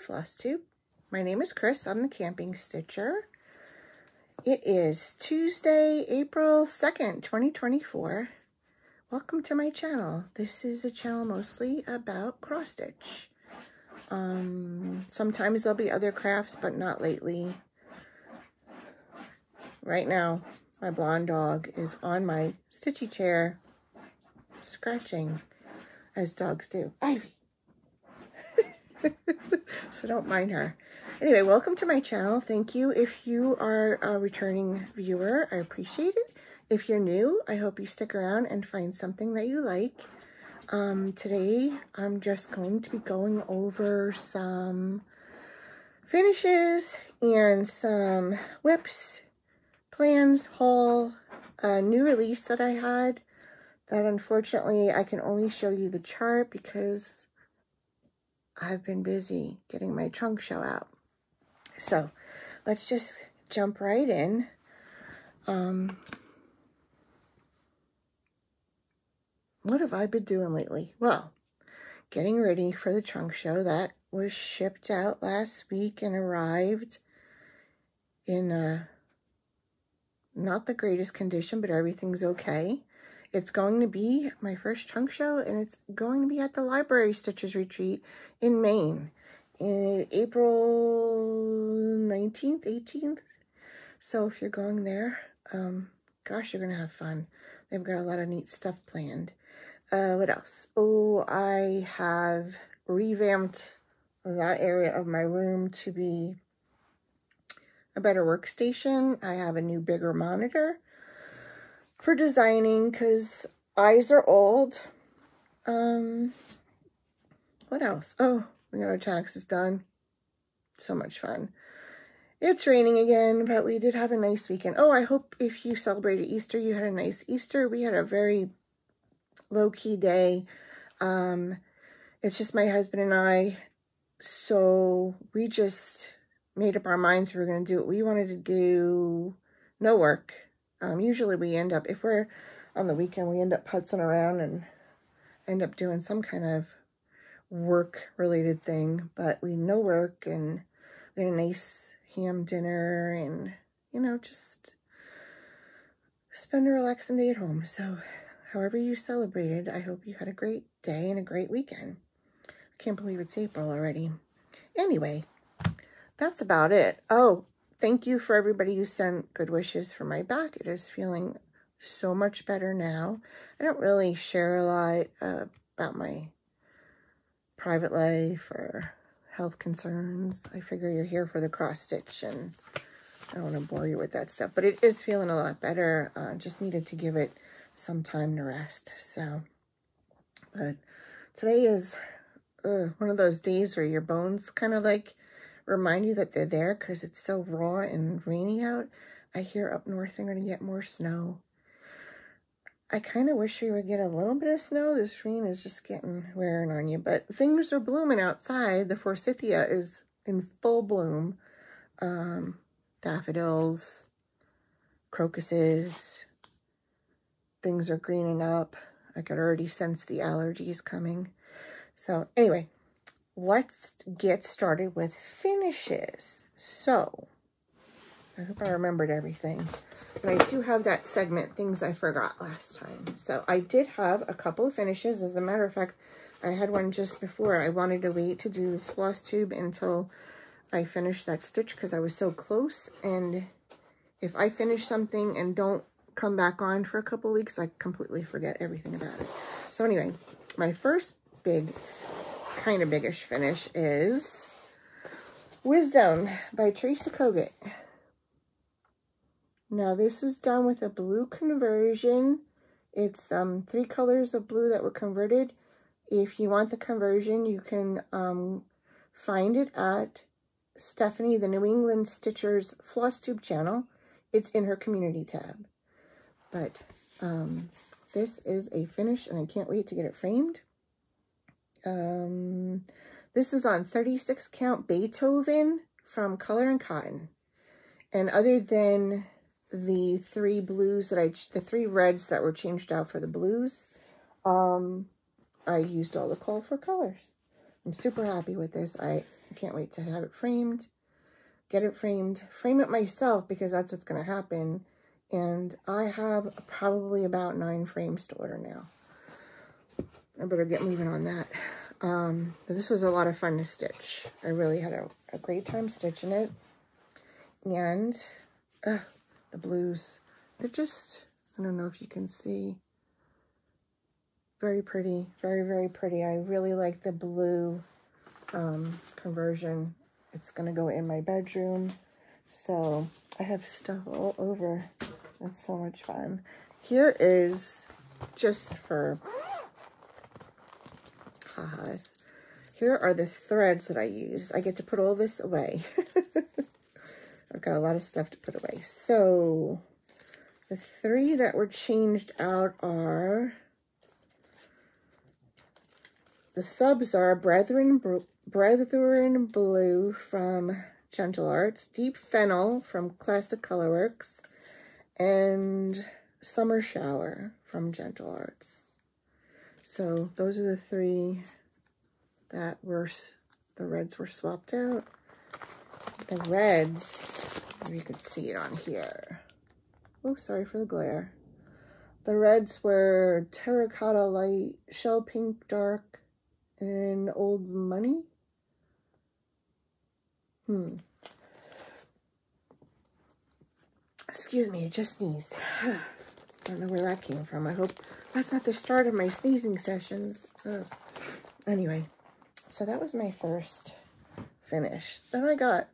Flosstube. My name is Chris. I'm the Camping Stitcher. It is Tuesday, April 2nd, 2024. Welcome to my channel. This is a channel mostly about cross stitch. Sometimes there'll be other crafts, but not lately. Right now, my blonde dog is on my stitchy chair, scratching, as dogs do. Ivy. So don't mind her. Anyway, welcome to my channel. Thank you. If you are a returning viewer, I appreciate it. If you're new, I hope you stick around and find something that you like. Today, I'm just going to be going over some finishes and some whips, plans, haul, a new release that I had that unfortunately I can only show you the chart because I've been busy getting my trunk show out. So let's just jump right in. What have I been doing lately? Well, getting ready for the trunk show that was shipped out last week and arrived in not the greatest condition, but everything's okay. It's going to be my first trunk show, and it's going to be at the Library Stitchers Retreat in Maine in April 19th, 18th. So if you're going there, gosh, you're going to have fun. They've got a lot of neat stuff planned. What else? Oh, I have revamped that area of my room to be a better workstation. I have a new, bigger monitor for designing because eyes are old. What else? Oh, we got our taxes done. So much fun. It's raining again, but we did have a nice weekend. Oh, I hope if you celebrated Easter, you had a nice Easter. We had a very low-key day. It's just my husband and I, so we just made up our minds we were going to do what we wanted to do. No work. Usually we end up, if we're on the weekend, we end up putzing around and end up doing some kind of work-related thing, but we no work, and we had a nice ham dinner, and, you know, just spend a relaxing day at home. So however you celebrated, I hope you had a great day and a great weekend. I can't believe it's April already. Anyway, that's about it. Oh, thank you for everybody who sent good wishes for my back. It is feeling so much better now. I don't really share a lot about my private life or health concerns. I figure you're here for the cross stitch, and I don't want to bore you with that stuff. But it is feeling a lot better. Just needed to give it some time to rest. So, but today is one of those days where your bones kind of like remind you that they're there because it's so raw and rainy out. I hear up north they're going to get more snow. I kind of wish we would get a little bit of snow. This rain is just getting wearing on you, but things are blooming outside. The forsythia is in full bloom. Daffodils, crocuses, things are greening up. I could already sense the allergies coming. So anyway, let's get started with finishes. So, I hope I remembered everything. But I do have that segment, things I forgot last time. So, I did have a couple of finishes. As a matter of fact, I had one just before. I wanted to wait to do this Flosstube until I finished that stitch because I was so close. And if I finish something and don't come back on for a couple of weeks, I completely forget everything about it. So anyway, my first big, kind of biggish finish is Wisdom by Teresa Kogut. Now this is done with a blue conversion. It's 3 colors of blue that were converted. If you want the conversion, you can find it at Stephanie, the New England Stitchers Flosstube channel. It's in her community tab. But this is a finish, and I can't wait to get it framed. This is on 36 count Beethoven from Color and Cotton. And other than the 3 blues that the 3 reds that were changed out for the blues, I used all the Call for colors. I'm super happy with this. I can't wait to have it framed, get it framed, frame it myself because that's what's going to happen. And I have probably about 9 frames to order now. I better get moving on that. But this was a lot of fun to stitch. I really had a great time stitching it. And the blues, they're just, I don't know if you can see, very pretty, very, very pretty. I really like the blue conversion. It's gonna go in my bedroom. So I have stuff all over. That's so much fun. Here is, just for ha-has, here are the threads that I used. I get to put all this away. I've got a lot of stuff to put away. So the 3 that were changed out are, the subs are Brethren Blue from Gentle Arts, Deep Fennel from Classic Colorworks, and Summer Shower from Gentle Arts. So those are the 3 that were, the reds were swapped out. The reds, you could see it on here. Oh, sorry for the glare. The reds were Terracotta Light, Shell Pink Dark, and Old Money. Excuse me, I just sneezed. I don't know where that came from. I hope that's not the start of my sneezing sessions. Anyway, so that was my first finish. Then I got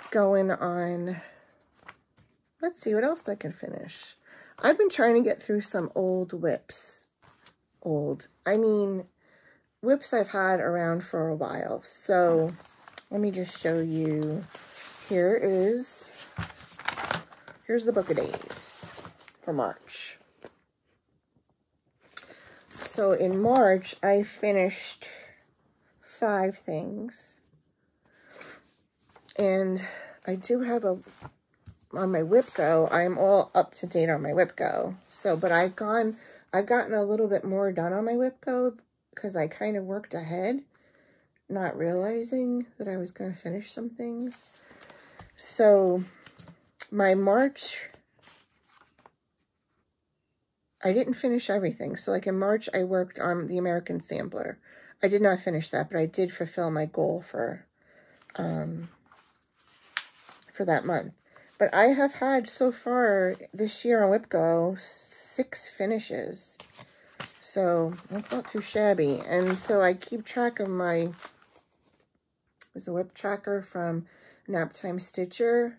going on, let's see what else I can finish. I've been trying to get through some old whips. I mean, whips I've had around for a while. So let me just show you. Here's the book of days for March. So in March, I finished 5 things. And I do have on my Whip Go, I'm all up to date on my Whip Go. So, but I've gotten a little bit more done on my Whip Go because I kind of worked ahead, not realizing that I was going to finish some things. So my March, I didn't finish everything. So like in March, I worked on the American Sampler. I did not finish that, but I did fulfill my goal for that month. But I have had so far this year on WhipGo 6 finishes. So that's not too shabby. And so I keep track of my, there's a whip tracker from Naptime Stitcher.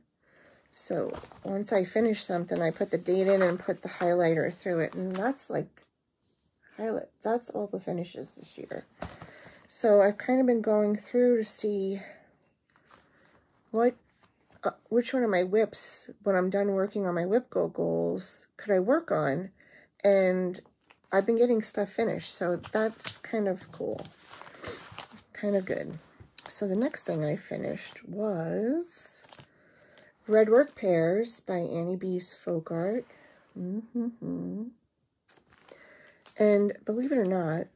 So once I finish something, I put the date in and put the highlighter through it. And that's like, that's all the finishes this year. So I've kind of been going through to see which one of my whips, when I'm done working on my WhipGo goals, could I work on? And I've been getting stuff finished, so that's kind of cool. Kind of good. So the next thing I finished was Red Work Pairs by Annie B's Folk Art. And believe it or not,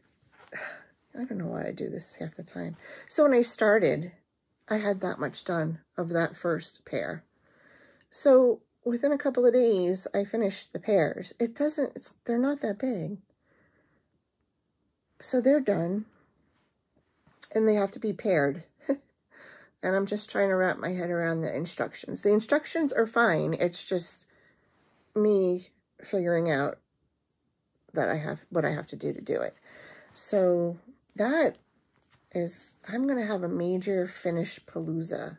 I don't know why I do this half the time. So when I started, I had that much done of that first pair. So within a couple of days, I finished the pairs. They're not that big. So they're done. And they have to be paired. And I'm just trying to wrap my head around the instructions. The instructions are fine. It's just me figuring out that what I have to do it. So that is, I'm going to have a major finish palooza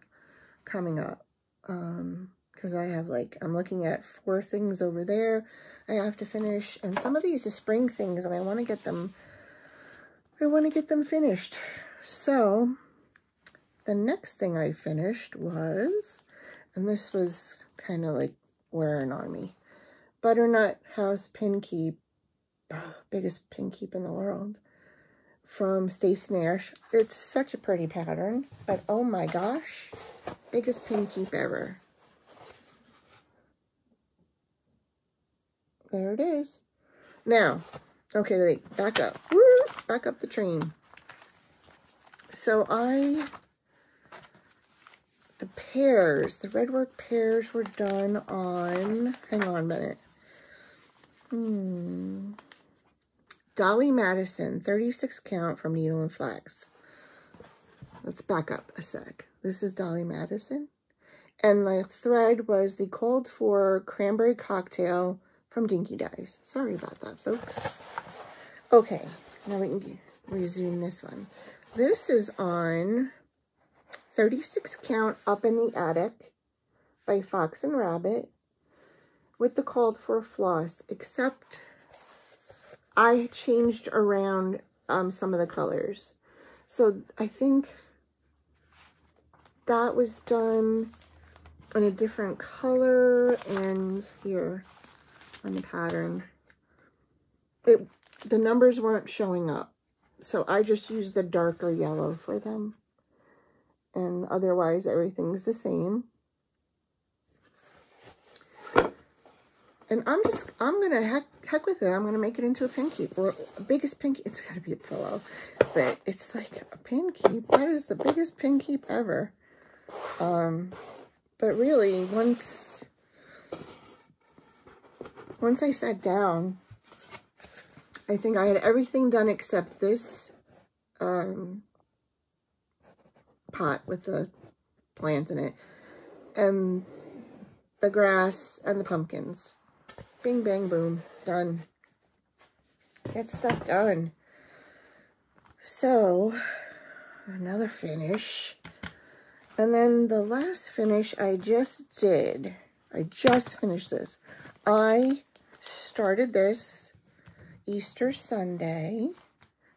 coming up. Because I have I'm looking at 4 things over there I have to finish. And some of these are spring things and I want to get them finished. So the next thing I finished was, and this was kind of like wearing on me, Butternut House Pin Keep, biggest pin keep in the world, from Stacey Nash. It's such a pretty pattern, but oh my gosh, biggest pin keep ever. There it is. Now, okay, back up. Woo, back up the train. So the pears, the redwork pears were done on, hang on a minute. Dolly Madison, 36 count from Needle and Flax. Let's back up a sec. This is Dolly Madison. And the thread was the called for cranberry cocktail from Dinky Dyes. Sorry about that, folks. Okay, now we can resume this one. This is on 36 count Up in the Attic by Fox and Rabbit with the called for floss, except I changed around some of the colors. So I think that was done in a different color, and here on the pattern, the numbers weren't showing up. So I just used the darker yellow for them. And otherwise everything's the same. And I'm gonna heck with it. I'm gonna make it into a pin keep, or biggest pin keep. It's gotta be a pillow, but it's like a pin keep. That is the biggest pin keep ever. But really, once I sat down, I think I had everything done except this pot with the plant in it, and the grass and the pumpkins. Bing, bang, boom, done. Get stuff done. So, another finish. And then the last finish I just did. I just finished this. I started this Easter Sunday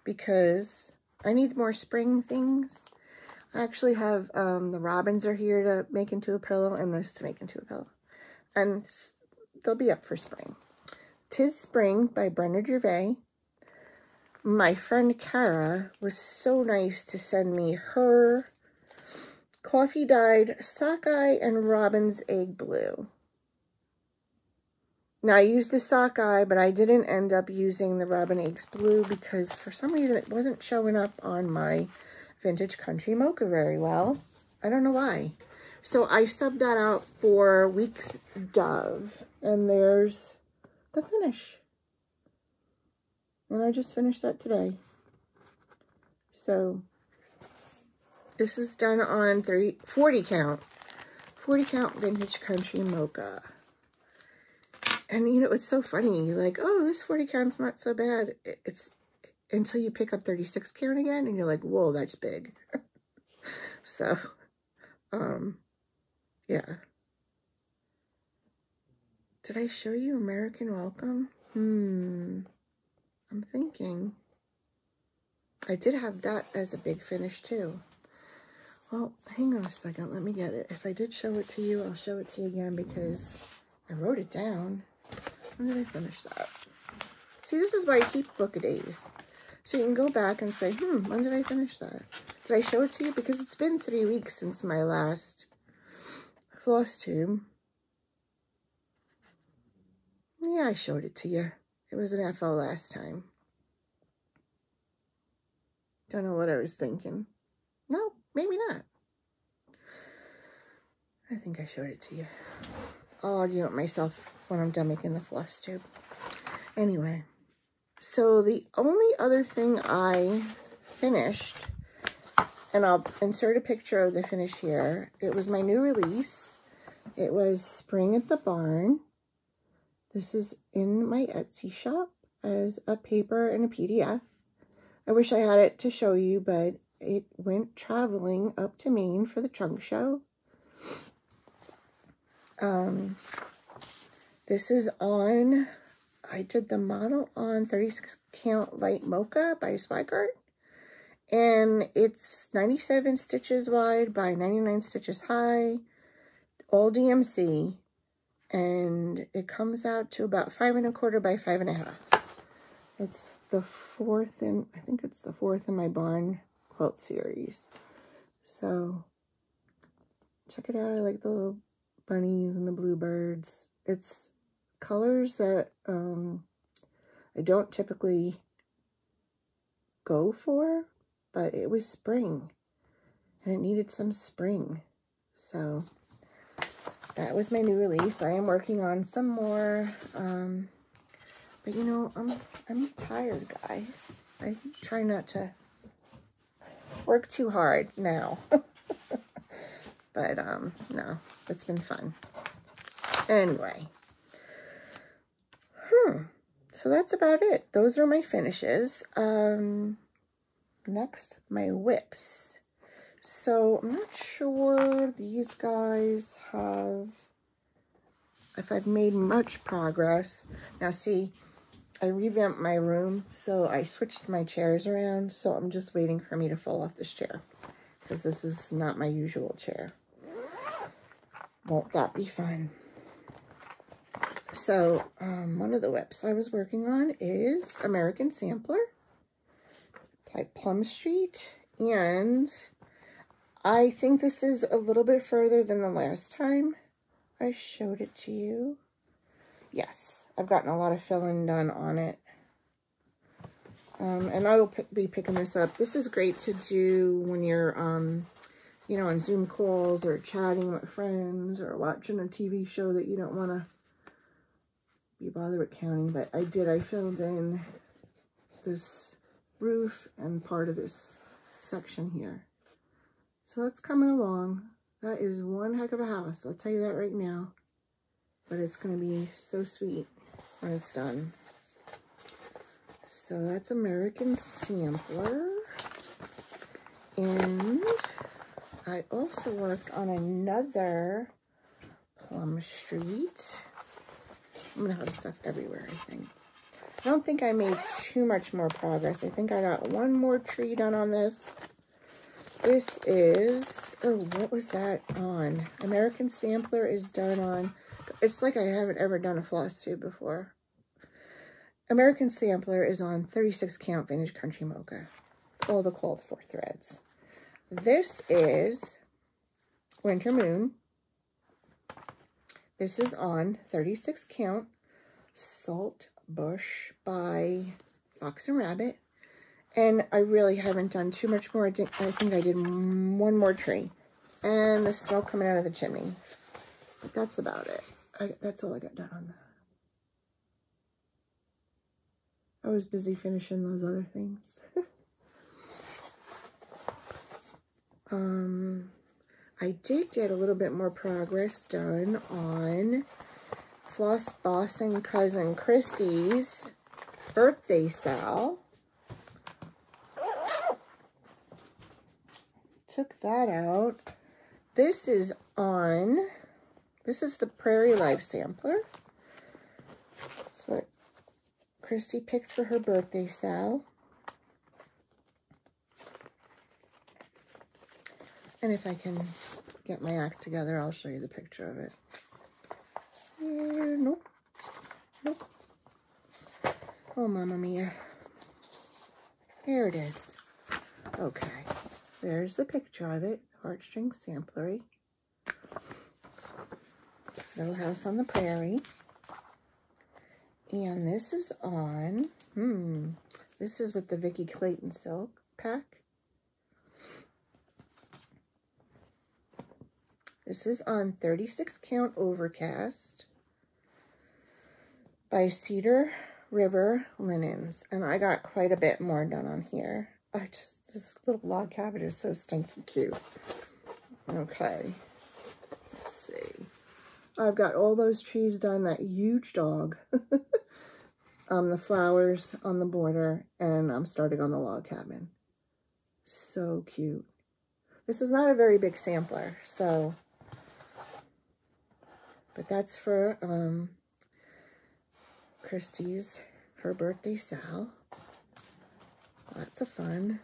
because I need more spring things. I actually have the robins are here to make into a pillow, and this to make into a pillow. And they'll be up for spring. 'Tis Spring by Brenda Gervais. My friend Kara was so nice to send me her coffee dyed sockeye and robin's egg blue. Now I used the sockeye, but I didn't end up using the robin eggs blue because for some reason it wasn't showing up on my Vintage Country Mocha very well. I don't know why. So I subbed that out for Weeks Dove, and there's the finish. And I just finished that today. So this is done on 40 count Vintage Country Mocha. And you know, it's so funny. You're like, oh, this 40 count's not so bad. It's until you pick up 36 count again, and you're like, whoa, that's big. So, yeah. Did I show you American Welcome? I'm thinking. I did have that as a big finish too. Well, hang on a second. Let me get it. If I did show it to you, I'll show it to you again because I wrote it down. When did I finish that? See, this is why I keep book-a-days. So you can go back and say, when did I finish that? Did I show it to you? Because it's been 3 weeks since my last Flosstube. Yeah, I showed it to you. It was an FL last time. Don't know what I was thinking. No, maybe not. I think I showed it to you. I'll argue with myself when I'm done making the Flosstube. Anyway, so the only other thing I finished, and I'll insert a picture of the finish here. It was my new release. It was Spring at the Barn. This is in my Etsy shop as a paper and a PDF. I wish I had it to show you, but it went traveling up to Maine for the trunk show. This is on, I did the model on 36 count light mocha by Swigart, and it's 97 stitches wide by 99 stitches high, all DMC, and it comes out to about 5 1/4 by 5 1/2. It's the fourth in, I think it's the fourth in my barn quilt series. So check it out. I like the little bunnies and the bluebirds. It's colors that I don't typically go for, but it was spring and it needed some spring. So that was my new release. I am working on some more, but you know, I'm tired, guys. I try not to work too hard now. But no, it's been fun. Anyway. So that's about it. Those are my finishes. Next, my whips. So I'm not sure these guys have, if I've made much progress. Now see, I revamped my room, so I switched my chairs around, so I'm just waiting for me to fall off this chair, because this is not my usual chair. Won't that be fun? So, one of the whips I was working on is American Sampler by Plum Street, and I think this is a little bit further than the last time I showed it to you. Yes, I've gotten a lot of filling done on it. And I will be picking this up. This is great to do when you're, you know, on Zoom calls or chatting with friends or watching a TV show that you don't want to be bothered with counting. But I filled in this roof and part of this section here. So that's coming along. That is one heck of a house, I'll tell you that right now. But it's going to be so sweet when it's done. So that's American Sampler. And I also worked on another Plum Street. I'm going to have stuff everywhere, I think. I don't think I made too much more progress. I think I got one more tree done on this. This is, oh, what was that on? American Sampler is done on, it's like I haven't ever done a Flosstube before. American Sampler is on 36 count Vintage Country Mocha. All the called for threads. This is Winter Moon. This is on 36 count Salt Bush by Fox and Rabbit. And I really haven't done too much more. I think I did one more tree. And the smoke coming out of the chimney. But that's about it. That's all I got done on that. I was busy finishing those other things. I did get a little bit more progress done on Floss Boss and Cousin Christie's birthday sale. Took that out. This is the Prairie Life Sampler. That's what Christy picked for her birthday sale. And if I can get my act together, I'll show you the picture of it. Nope. Nope. Oh, Mamma Mia. There it is. Okay. There's the picture of it. Heartstring Samplery. Little House on the Prairie. And this is on, this is with the Vicki Clayton silk pack. This is on 36 count Overcast by Cedar River Linens. And I got quite a bit more done on here. This little log cabin is so stinky cute. Okay. Let's see. I've got all those trees done, that huge dog. The flowers on the border, and I'm starting on the log cabin. So cute. This is not a very big sampler, so, but that's for Christie's, her birthday sale. Lots of fun.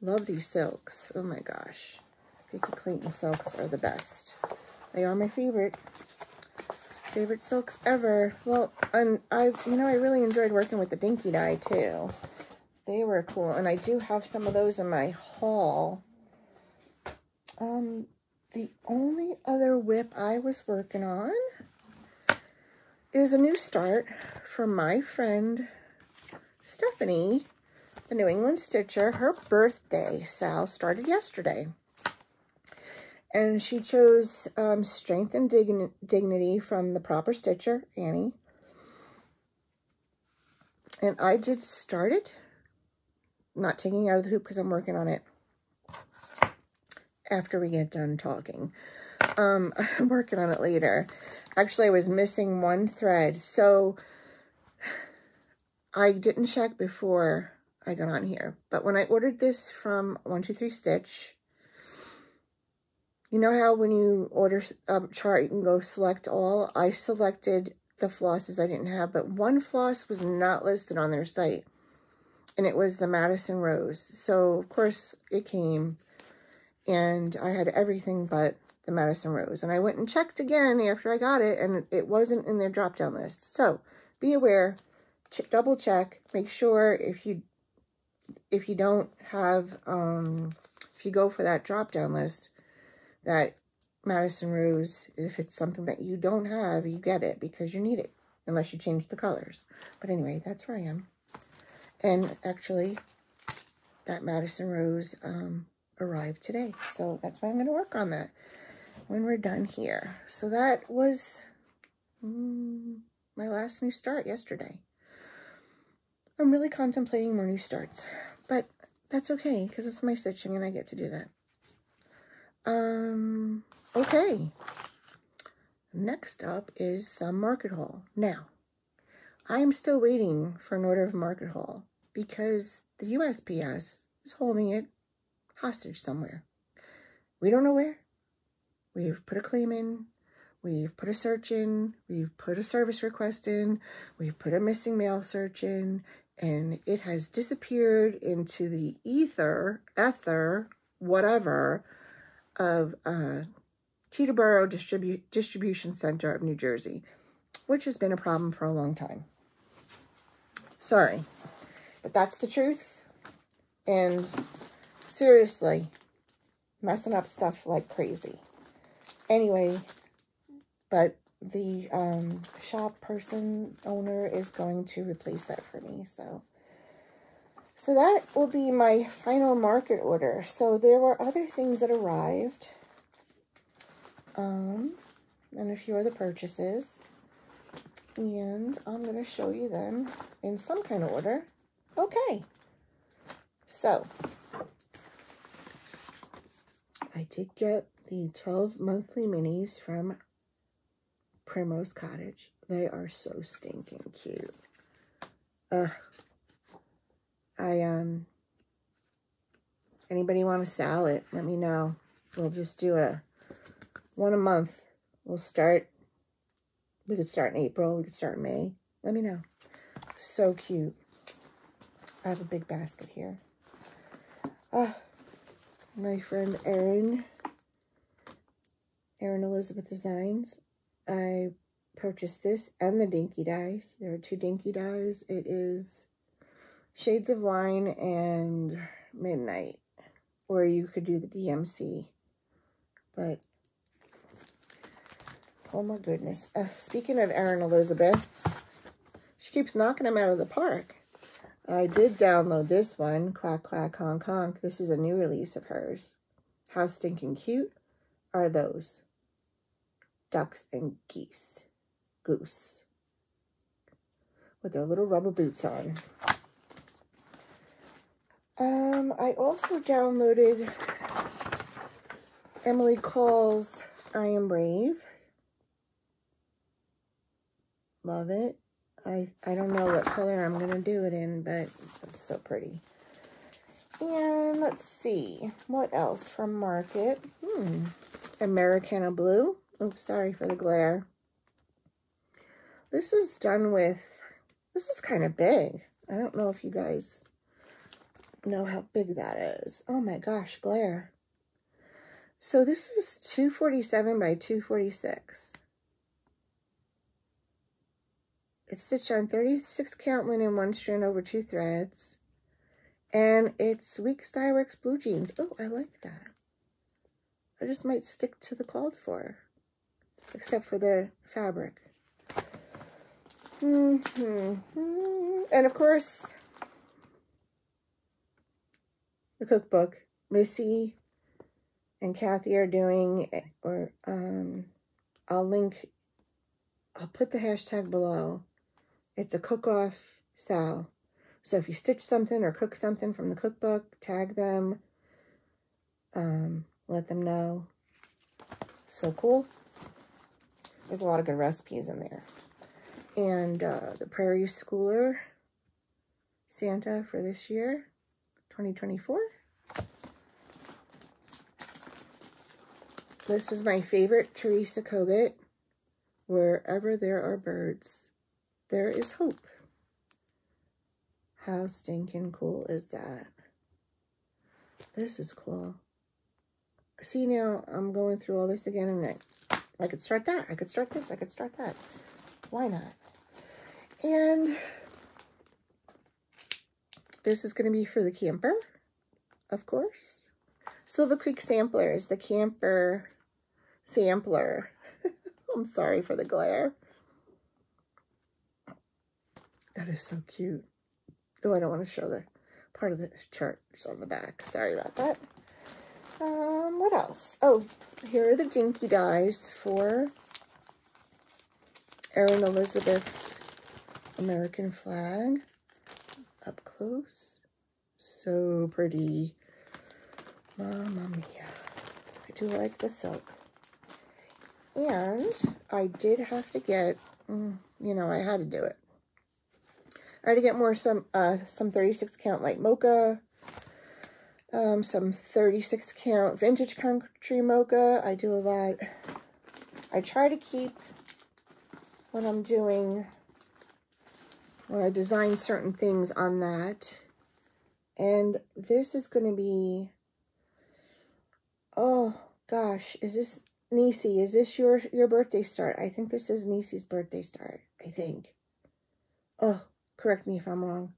Love these silks. Oh my gosh. Vicki Clayton silks are the best. They are my favorite silks ever. Well, and I really enjoyed working with the Dinky Dye too. They were cool, and I do have some of those in my haul. The only other whip I was working on is a new start from my friend Stephanie the New England Stitcher. Her birthday, Sal, started yesterday. And she chose Strength and Dignity from the Proper Stitcher, Annie. And I did start it. Not taking it out of the hoop because I'm working on it after we get done talking. I'm working on it later. Actually, I was missing one thread. So I didn't check before I got on here. But when I ordered this from 123 Stitch, you know how when you order a chart, you can go select all? I selected the flosses I didn't have, but one floss was not listed on their site. And it was the Madison Rose. So, of course, it came. And I had everything but the Madison Rose. And I went and checked again after I got it, and it wasn't in their drop-down list. So, be aware. Double check. Make sure if you don't have, if you go for that drop-down list, that Madison Rose, if it's something that you don't have, you get it because you need it, unless you change the colors. But anyway, that's where I am. And actually, that Madison Rose arrived today. So that's why I'm going to work on that when we're done here. So that was my last new start yesterday. I'm really contemplating more new starts, but that's okay because it's my stitching and I get to do that. Okay. Next up is some market haul. Now, I am still waiting for an order of market haul because the USPS is holding it hostage somewhere. We don't know where. We've put a claim in. We've put a search in. We've put a service request in. We've put a missing mail search in. And it has disappeared into the ether, whatever, of Teterboro Distribution Center of New Jersey, which has been a problem for a long time. Sorry, but that's the truth. And seriously, messing up stuff like crazy. Anyway, but the shop person, owner, is going to replace that for me. So that will be my final market order. So there were other things that arrived. And a few other purchases. And I'm going to show you them in some kind of order. Okay. So, I did get the 12 monthly minis from Primrose Cottage. They are so stinking cute. Anybody want a salad? Let me know. We'll just do one a month. We could start in April. We could start in May. Let me know. So cute. I have a big basket here. My friend Erin Elizabeth Designs. I purchased this and the Dinky Dies. There are two Dinky Dies. It is Shades of Wine and Midnight. Or you could do the DMC. But oh my goodness. Speaking of Erin Elizabeth, she keeps knocking them out of the park. I did download this one, Quack Quack Honk Honk. This is a new release of hers. How stinking cute are those ducks and goose, with their little rubber boots on. I also downloaded Emily Cole's I Am Brave. Love it. I don't know what color I'm going to do it in, but it's so pretty. And let's see. What else from Market? Americana Blue. Oops, sorry for the glare. This is done with... This is kind of big. I don't know if you guys know how big that is. Oh my gosh, glare. So this is 247 by 246. It's stitched on 36 count linen, 1 strand over 2 threads. And it's Weeks Dyeworks Blue Jeans. Oh, I like that. I just might stick to the called for. Except for the fabric. And of course, the cookbook. Missy and Kathy are doing, or I'll put the hashtag below. It's a cook-off sale. So if you stitch something or cook something from the cookbook, tag them, let them know. So cool. There's a lot of good recipes in there. And the Prairie Schooler Santa for this year, 2024. This was my favorite Teresa Kogut. Wherever there are birds, there is hope. How stinking cool is that? This is cool. See, now I'm going through all this again, and I could start that. I could start this. I could start that. Why not? And this is going to be for the camper, of course. Silver Creek Samplers, the camper sampler. I'm sorry for the glare. That is so cute. Oh, I don't want to show the part of the charts on the back. Sorry about that. What else? Oh, here are the Dinky dies for Erin Elizabeth's American flag. Up close. So pretty. Mamma mia. I do like the silk. And I did have to get, you know, I had to do it. I had to get some 36 count light mocha, some 36 count vintage country mocha. I do a lot. I try to keep when I'm doing, when I design certain things on that. And this is going to be, oh gosh, is this Niecy? Is this your birthday start? I think this is Niecy's birthday start. I think. Oh, correct me if I'm wrong.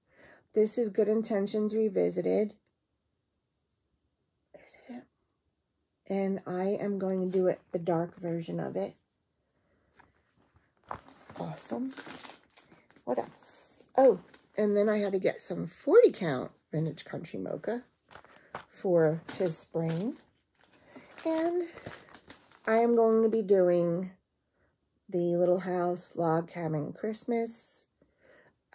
This is Good Intentions Revisited. Is it? And I am going to do it the dark version of it. Awesome. What else? Oh, and then I had to get some 40 count vintage country mocha for 'Tis Spring. And I am going to be doing the Little House Log Cabin Christmas.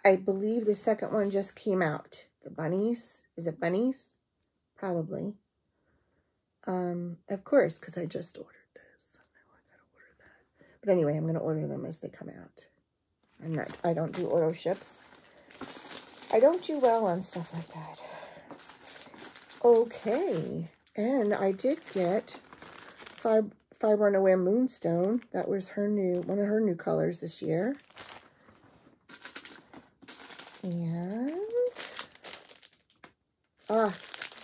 I believe the second one just came out. The bunnies. Is it bunnies? Probably. Of course, because I just ordered this. Now I gotta order that. But anyway, I'm gonna order them as they come out. I don't do auto ships. I don't do well on stuff like that. Okay. And I did get Fiber on a Whim Moonstone. That was one of her new colors this year. And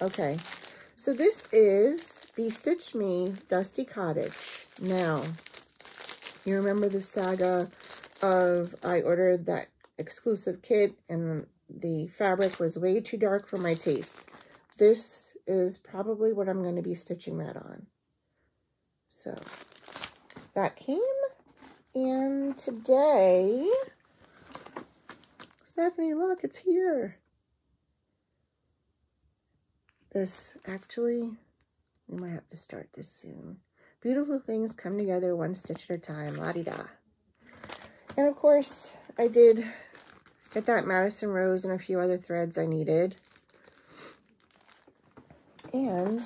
okay. So this is Bestitch Me Dusty Cottage. Now, you remember the saga of I ordered that exclusive kit and the fabric was way too dark for my taste. This is probably what I'm going to be stitching that on. So that came, and today, Stephanie, look, it's here. This actually, we might have to start this soon. Beautiful things come together one stitch at a time, la-di-da. And of course, I did get that Madison Rose and a few other threads I needed. And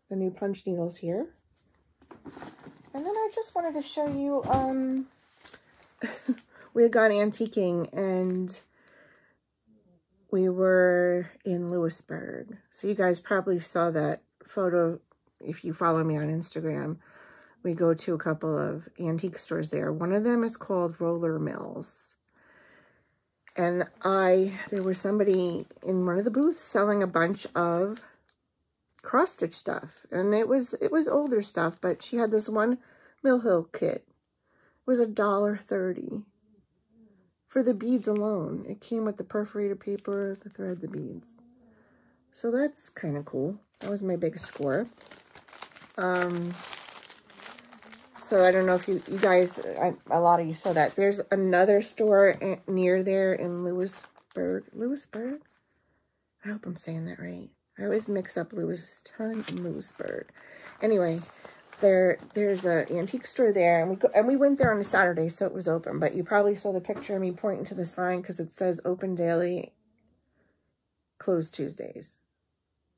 the new punch needles here. And then I just wanted to show you, we had gone antiquing and we were in Lewisburg. So you guys probably saw that photo if you follow me on Instagram. We go to a couple of antique stores there. One of them is called Roller Mills. And there was somebody in one of the booths selling a bunch of cross-stitch stuff. And it was older stuff, but she had this one Mill Hill kit. It was $1.30 for the beads alone. It came with the perforated paper, the thread, the beads. So that's kind of cool. That was my biggest score. So I don't know if you guys, a lot of you saw that. There's another store near there in Lewisburg. I hope I'm saying that right. I always mix up Lewiston and Lewisburg. Anyway, there's a antique store there, and we went there on a Saturday, so it was open. But you probably saw the picture of me pointing to the sign because it says open daily, closed Tuesdays,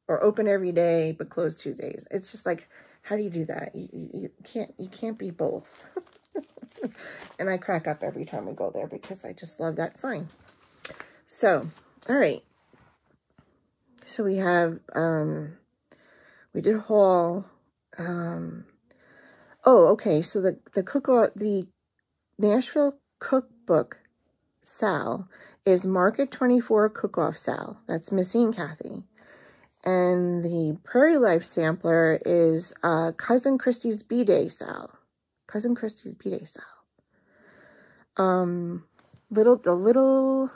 or open every day but closed Tuesdays. It's just like, how do you do that? You can't be both. And I crack up every time we go there because I just love that sign. So, all right. So we have, we did haul, oh, okay. So the Nashville cookbook Sal is Market 24 cook-off Sal. That's Missy and Kathy. And the Prairie Life sampler is, Cousin Christie's B-Day Sal. Cousin Christie's B-Day Sal. The Little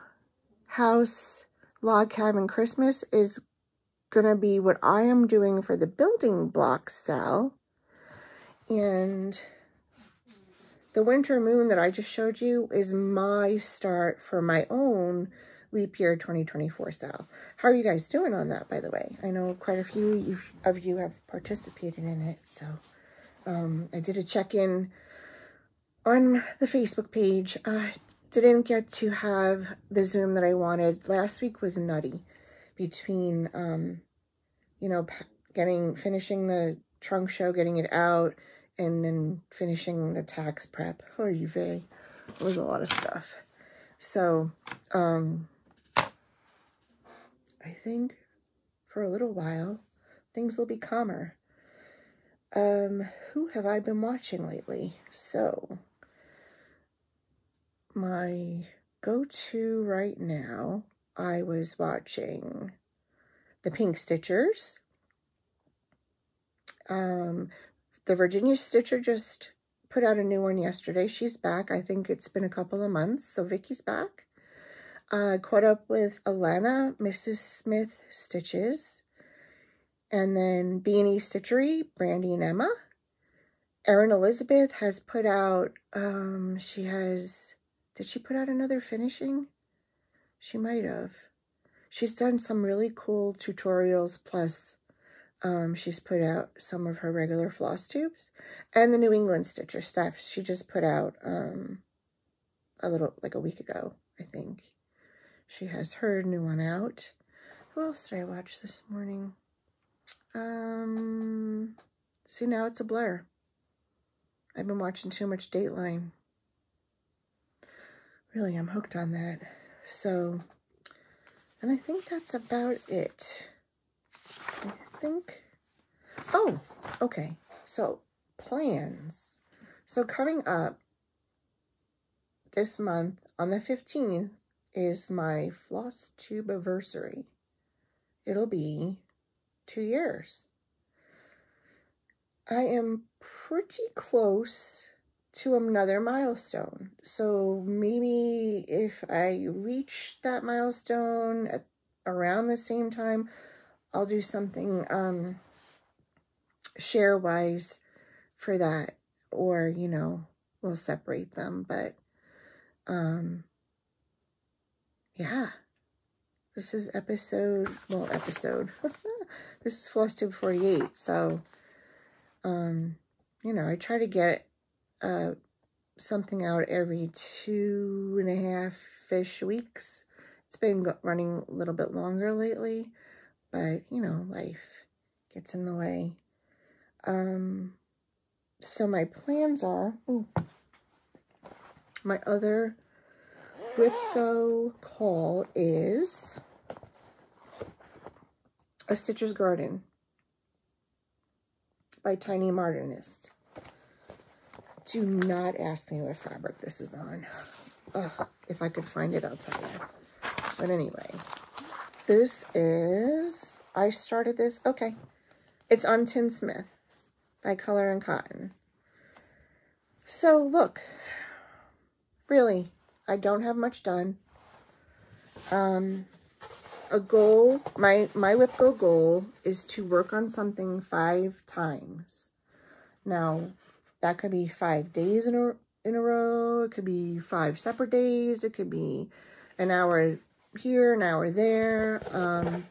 House Log Cabin Christmas is gonna be what I am doing for the building blocks Sal. And the Winter Moon that I just showed you is my start for my own Leap Year 2024 Sal. How are you guys doing on that, by the way? I know quite a few of you have participated in it, so I did a check-in on the Facebook page. Didn't get to have the Zoom that I wanted. Last week was nutty between, you know, finishing the trunk show, getting it out, and then finishing the tax prep. Oy vey. It was a lot of stuff. So, I think for a little while, things will be calmer. Who have I been watching lately? So, my go-to right now, I was watching the Pink Stitchers. The Virginia Stitcher just put out a new one yesterday. She's back. I think it's been a couple of months, so Vicky's back. Caught up with Alana, Mrs. Smith Stitches. And then B&E Stitchery, Brandy and Emma. Erin Elizabeth has put out, did she put out another finishing? She might have. She's done some really cool tutorials, plus she's put out some of her regular floss tubes. And the New England Stitcher stuff, she just put out like a week ago, I think. She has her new one out. Who else did I watch this morning? See, now it's a blur. I've been watching too much Dateline. Really, I'm hooked on that. So, and I think that's about it. I think, oh, okay. So, plans. So, coming up this month on the 15th is my Flosstube anniversary. It'll be 2 years. I am pretty close to another milestone. So maybe if I reach that milestone at around the same time, I'll do something share-wise for that. Or, you know, we'll separate them. But yeah. This is this is Flosstube 48. So you know, I try to get something out every 2.5-ish weeks. It's been running a little bit longer lately, but you know, life gets in the way. So my plans are, my other Whipco call is A Stitcher's Garden by Tiny Modernist. Do not ask me what fabric this is on. Ugh, if I could find it, I'll tell you. But anyway, this is, I started this, okay. It's on Tim Smith by Color and Cotton. So look, really, I don't have much done. A goal, my Whipco goal is to work on something 5 times. Now, that could be 5 days in a row. It could be 5 separate days. It could be an hour here, an hour there.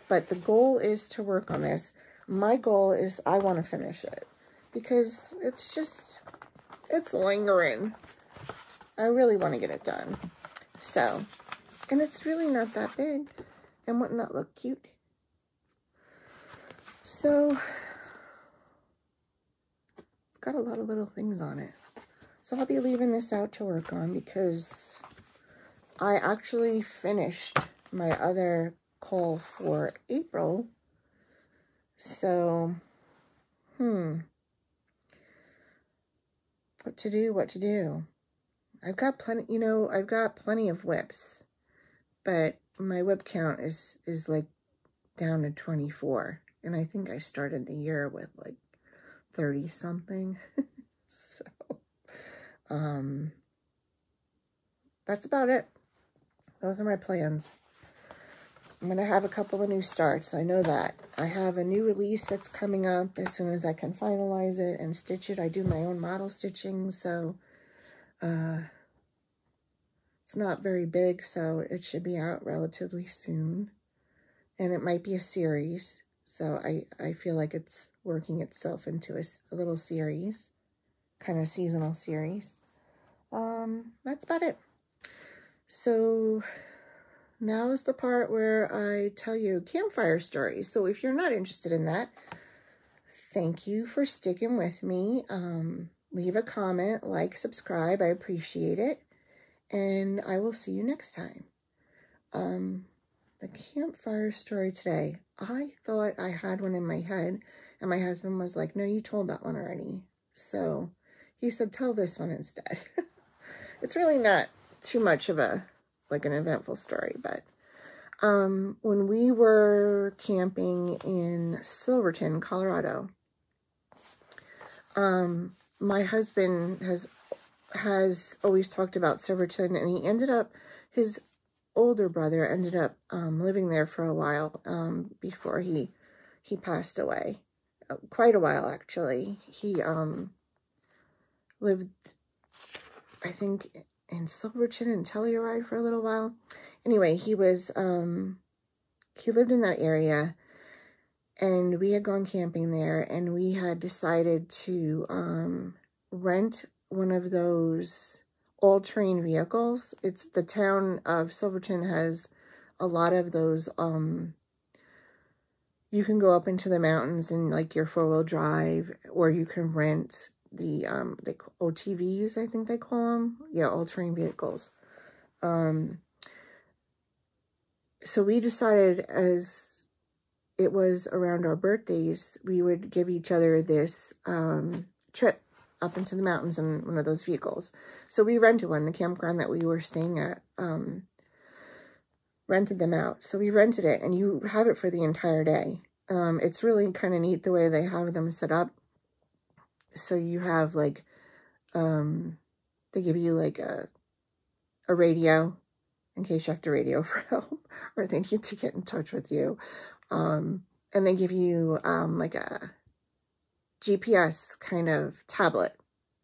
But the goal is to work on this. My goal is I want to finish it because it's lingering. I really want to get it done. So, and it's really not that big. And wouldn't that look cute? So, it's got a lot of little things on it. So I'll be leaving this out to work on because I actually finished my other call for April. So, what to do? I've got plenty, you know, I've got plenty of whips, but my whip count is like down to 24. And I think I started the year with like 30 something. So, that's about it. Those are my plans. I'm going to have a couple of new starts. I know that. I have a new release that's coming up as soon as I can finalize it and stitch it. I do my own model stitching, so it's not very big, so it should be out relatively soon. And it might be a series, so I feel like it's working itself into a little series, kind of seasonal series. That's about it. So now is the part where I tell you campfire stories. So if you're not interested in that, thank you for sticking with me. Leave a comment, like, subscribe. I appreciate it. And I will see you next time. The campfire story today. I thought I had one in my head, and my husband was like, no, you told that one already. So he said, tell this one instead. It's really not too much of an eventful story, but when we were camping in Silverton, Colorado, my husband has always talked about Silverton, and he ended up, his older brother ended up living there for a while before he passed away. Quite a while, actually. He lived, I think, in Silverton and Telluride for a little while. Anyway, he lived in that area, and we had gone camping there, and we had decided to rent one of those all-terrain vehicles. It's the town of Silverton has a lot of those. You can go up into the mountains in like your four-wheel drive, or you can rent the OTVs, I think they call them. Yeah, all-terrain vehicles. So we decided, as it was around our birthdays, we would give each other this trip up into the mountains in one of those vehicles. So we rented one. The campground that we were staying at rented them out. So we rented it, and you have it for the entire day. It's really kind of neat the way they have them set up. So you have like, they give you like a radio in case you have to radio for help or they need to get in touch with you. And they give you like a GPS kind of tablet.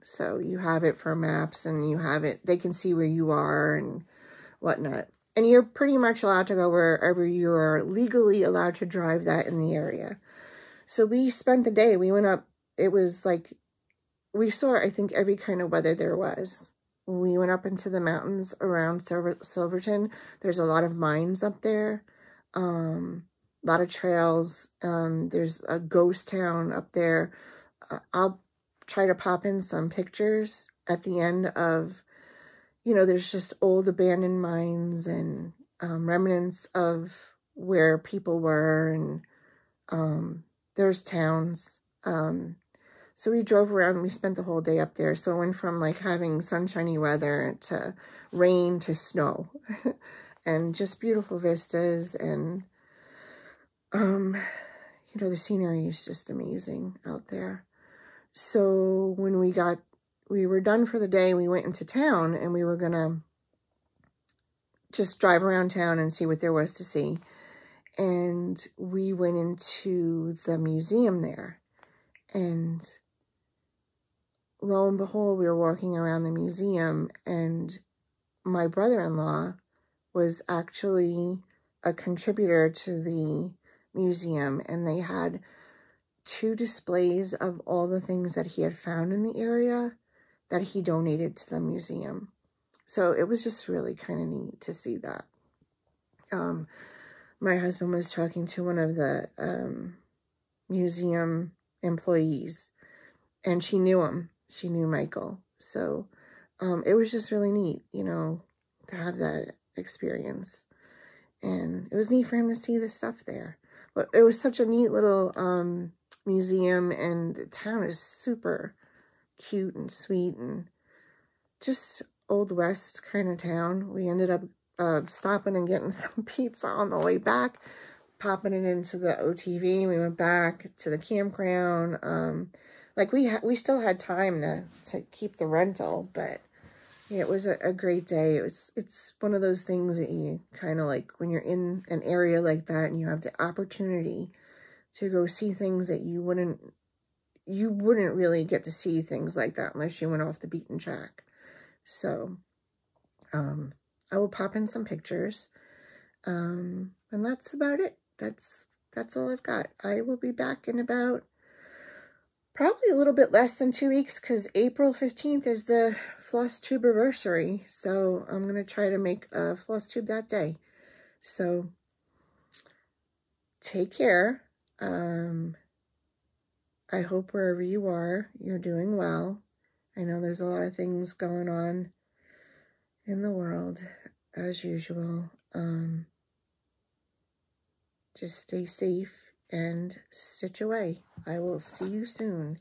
So you have it for maps, and you have it, they can see where you are and whatnot. And you're pretty much allowed to go wherever you are legally allowed to drive that in the area. So we spent the day, we went up, it was like, we saw, I think, every kind of weather there was. We went up into the mountains around Silverton. There's a lot of mines up there, a lot of trails. There's a ghost town up there. I'll try to pop in some pictures at the end of, you know, there's just old abandoned mines and remnants of where people were, and there's towns. So we drove around and we spent the whole day up there. So it went from like having sunshiny weather to rain to snow and just beautiful vistas. And, you know, the scenery is just amazing out there. So when we were done for the day, we went into town, and we were going to just drive around town and see what there was to see. And we went into the museum there, and lo and behold, we were walking around the museum, and my brother-in-law was actually a contributor to the museum, and they had 2 displays of all the things that he had found in the area that he donated to the museum. So it was just really kind of neat to see that. My husband was talking to one of the museum employees, and she knew him. She knew Michael. So it was just really neat, you know, to have that experience. And it was neat for him to see the stuff there. But it was such a neat little museum, and the town is super cute and sweet and just Old West kind of town. We ended up stopping and getting some pizza on the way back, popping it into the OTV. We went back to the campground. Like we still had time to keep the rental, but yeah, it was a great day. It's one of those things that you kind of like when you're in an area like that and you have the opportunity to go see things that you wouldn't really get to see things like that unless you went off the beaten track. So, I will pop in some pictures. And that's about it. That's all I've got. I will be back in about probably a little bit less than 2 weeks, because April 15th is the Flosstube anniversary. So I'm going to try to make a Flosstube that day. So take care. I hope wherever you are, you're doing well. I know there's a lot of things going on in the world, as usual. Just stay safe and stitch away. I will see you soon.